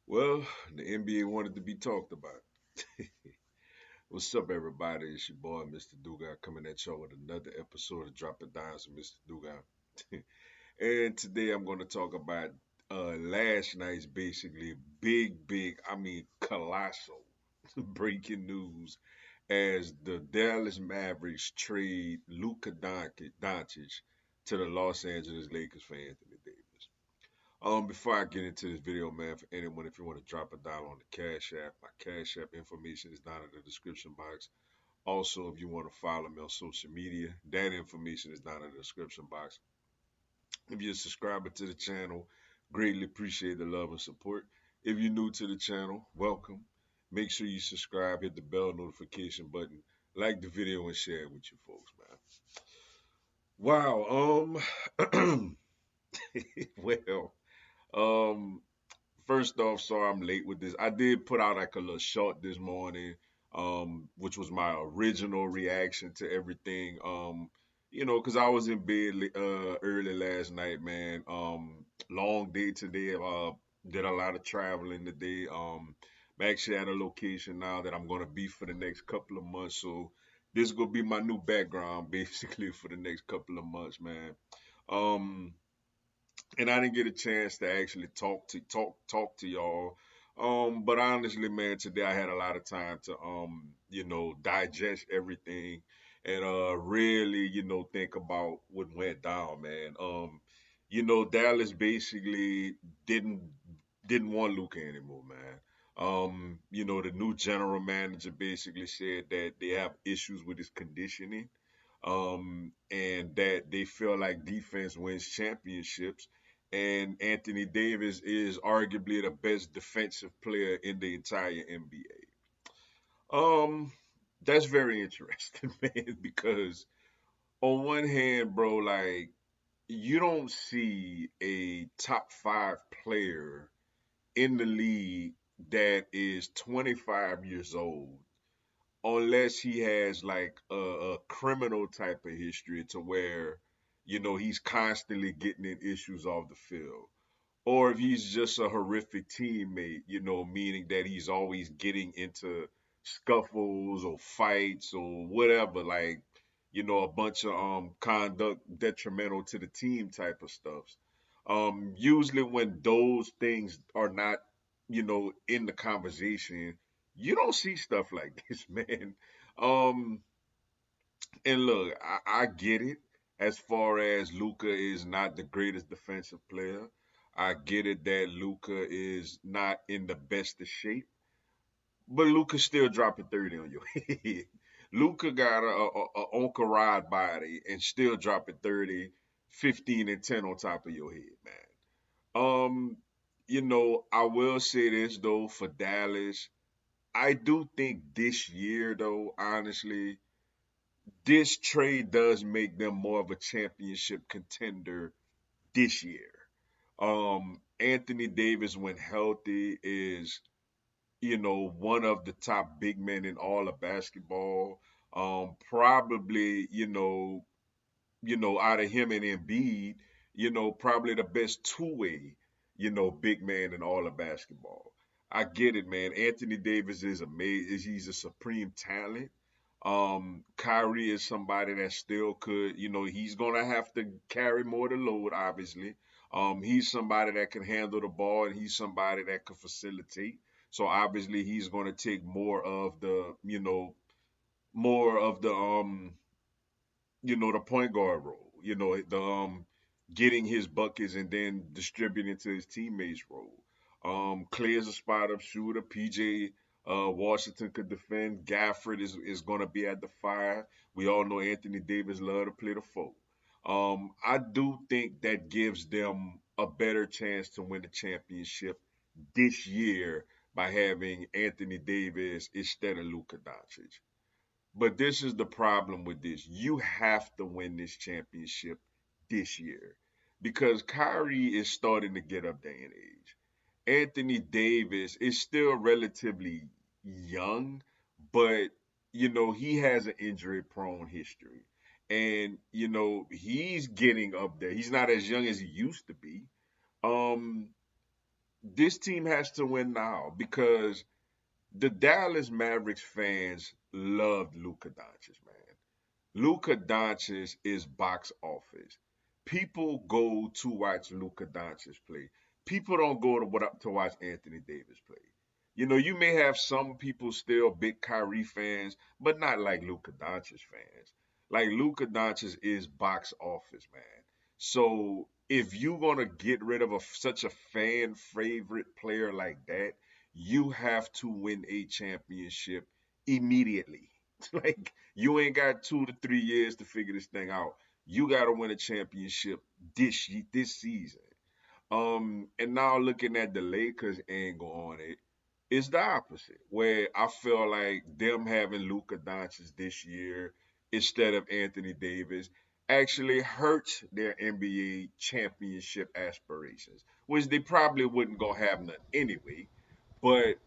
Well, the NBA wanted to be talked about. What's up, everybody? It's your boy, Mr. Dugan, coming at y'all with another episode of Dropping Dimes with Mr. Dugan. And today I'm going to talk about last night's basically colossal breaking news as the Dallas Mavericks trade Luka Doncic to the Los Angeles Lakers for Anthony Davis. Before I get into this video, man, for anyone, if you want to drop a dollar on the Cash App, my Cash App information is down in the description box. Also, if you want to follow me on social media, that information is down in the description box. If you're a subscriber to the channel, greatly appreciate the love and support. If you're new to the channel, welcome. Make sure you subscribe, hit the bell notification button, like the video, and share it with you folks, man. Wow. Well, um, first off, sorry I'm late with this. I did put out like a little short this morning, which was my original reaction to everything. Because I was in bed early last night, man. Long day today. Did a lot of traveling today. I'm actually at a location now that I'm gonna be for the next couple of months. So this is gonna be my new background, basically, for the next couple of months, man. Um, and I didn't get a chance to actually talk to y'all. But honestly, man, today I had a lot of time to digest everything and really, think about what went down, man. Dallas basically didn't didn't want Luka anymore, man. The new general manager basically said that they have issues with his conditioning, and that they feel like defense wins championships. And Anthony Davis is arguably the best defensive player in the entire NBA. That's very interesting, man, because on one hand, bro, like you don't see a top five player in the league that is 25 years old unless he has like a criminal type of history to where he's constantly getting in issues off the field, or if he's just a horrific teammate, meaning that he's always getting into scuffles or fights or whatever, like a bunch of conduct detrimental to the team type of stuff. Usually when those things are not in the conversation, you don't see stuff like this, man. Um, and look, I get it. As far as Luka is not the greatest defensive player, I get it that Luka is not in the best of shape, but Luka still dropping 30 on your head. Luka got a Onka Rod body and still dropping 30, 15, and 10 on top of your head, man. I will say this though for Dallas. I do think this year though, honestly, this trade does make them more of a championship contender this year. Anthony Davis, when healthy, is one of the top big men in all of basketball. Probably, out of him and Embiid, probably the best two-way, big man in all of basketball. I get it, man. Anthony Davis is amazing. He's a supreme talent. Kyrie is somebody that still could, he's gonna have to carry more to load, obviously. He's somebody that can handle the ball and he's somebody that can facilitate. So obviously he's gonna take more of the point guard role, the getting his buckets and then distributing to his teammates role. Clay is a spot up shooter. PJ Washington could defend. Gafford is going to be at the fire. We all know Anthony Davis love to play the four. I do think that gives them a better chance to win the championship this year by having Anthony Davis instead of Luka Doncic. But this is the problem with this. You have to win this championship this year because Kyrie is starting to get up there in age. Anthony Davis is still relatively young, but he has an injury prone history. And he's getting up there. He's not as young as he used to be. Um this team has to win now because the Dallas Mavericks fans loved Luka Doncic, man. Luka Doncic is box office. People go to watch Luka Doncic play. People don't go to watch Anthony Davis play. You know, you may have some people still big Kyrie fans, but not like Luka Doncic fans. Like Luka Doncic is box office, man. So if you're gonna get rid of such a fan favorite player like that, you have to win a championship immediately. Like you ain't got 2 to 3 years to figure this thing out. You got to win a championship this season. And now looking at the Lakers angle on it, it's the opposite. Where I feel like them having Luka Doncic this year instead of Anthony Davis actually hurts their NBA championship aspirations, which they probably wouldn't go have none anyway. But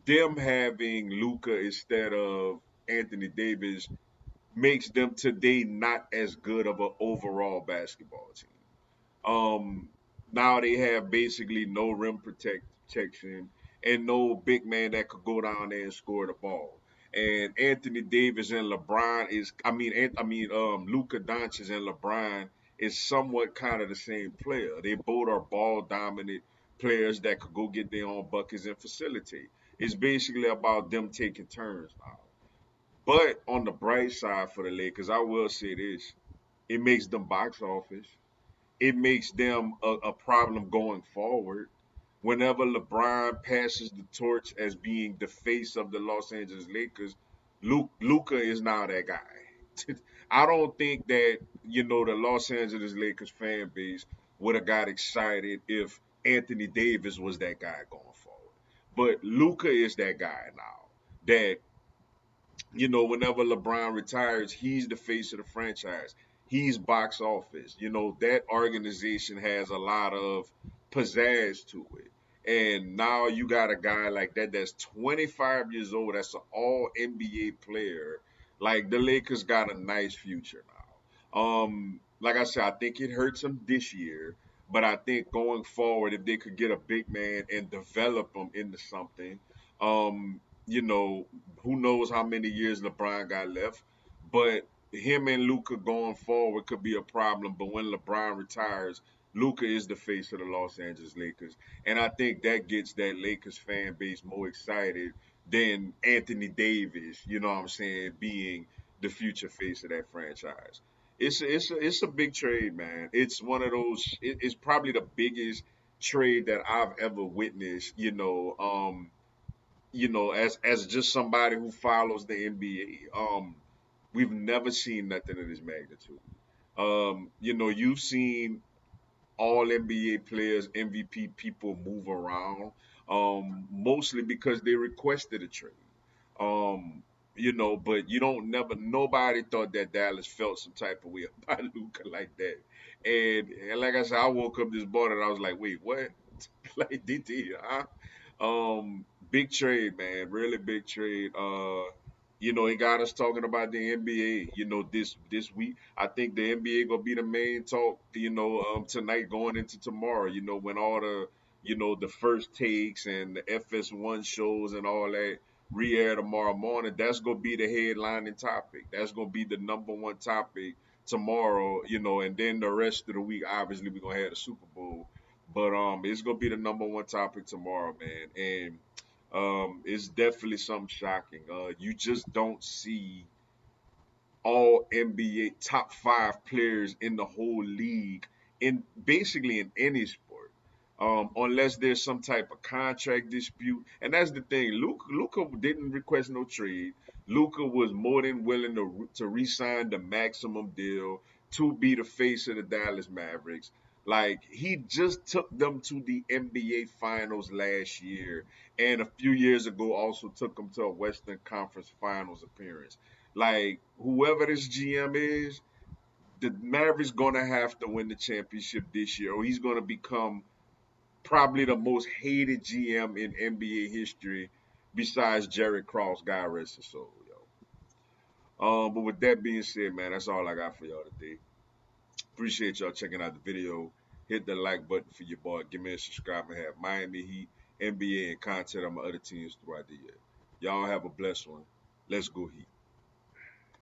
them having Luka instead of Anthony Davis makes them today not as good of an overall basketball team. Um, Now they have basically no protection and no big man that could go down there and score the ball. And Anthony Davis and LeBron is, Luka Doncic and LeBron is somewhat kind of the same player. They both are ball dominant players that could go get their own buckets and facilitate. It's basically about them taking turns now. But on the bright side for the Lakers, I will say this: it makes them box office. It makes them a problem going forward. Whenever LeBron passes the torch as being the face of the Los Angeles Lakers, Luka is now that guy. I don't think that the Los Angeles Lakers fan base would have got excited if Anthony Davis was that guy going forward. But Luka is that guy now. That whenever LeBron retires, he's the face of the franchise. He's box office. That organization has a lot of pizzazz to it. And now you got a guy like that that's 25 years old, that's an all NBA player. Like the Lakers got a nice future now. Like I said, I think it hurts them this year, but I think going forward, if they could get a big man and develop him into something, um, you know, who knows how many years LeBron got left, but him and Luka going forward could be a problem. But when LeBron retires, Luka is the face of the Los Angeles Lakers, and I think that gets that Lakers fan base more excited than Anthony Davis. You know what I'm saying? Being the future face of that franchise. It's a big trade, man. It's one of those. It's probably the biggest trade that I've ever witnessed. As just somebody who follows the NBA, we've never seen nothing of this magnitude. You've seen all NBA players, MVP people move around, mostly because they requested a trade. But you don't never nobody thought that Dallas felt some type of way about Luca like that. And like I said, I woke up this morning and I was like, wait, what? Like they did, huh? Big trade, man. Really big trade. It got us talking about the NBA. This week, I think the NBA gonna be the main talk. Tonight going into tomorrow. When all the first takes and the FS1 shows and all that re-air tomorrow morning. That's gonna be the headlining topic. That's gonna be the number one topic tomorrow. And then the rest of the week, obviously, we're gonna have the Super Bowl. But it's gonna be the number one topic tomorrow, man. And it's definitely something shocking. You just don't see all NBA top five players in the whole league in basically in any sport, unless there's some type of contract dispute. And that's the thing. Luka didn't request no trade. Luka was more than willing to re-sign the maximum deal to be the face of the Dallas Mavericks. Like he just took them to the NBA Finals last year, and a few years ago also took them to a Western Conference Finals appearance. Like whoever this GM is, the Mavericks gonna have to win the championship this year, or he's gonna become probably the most hated GM in NBA history, besides Jerry Cross. God rest his soul, yo. But with that being said, man, that's all I got for y'all today. Appreciate y'all checking out the video. Hit the like button for your boy. Give me a subscribe and have Miami Heat, NBA, and content on my other teams throughout the year. Y'all have a blessed one. Let's go Heat.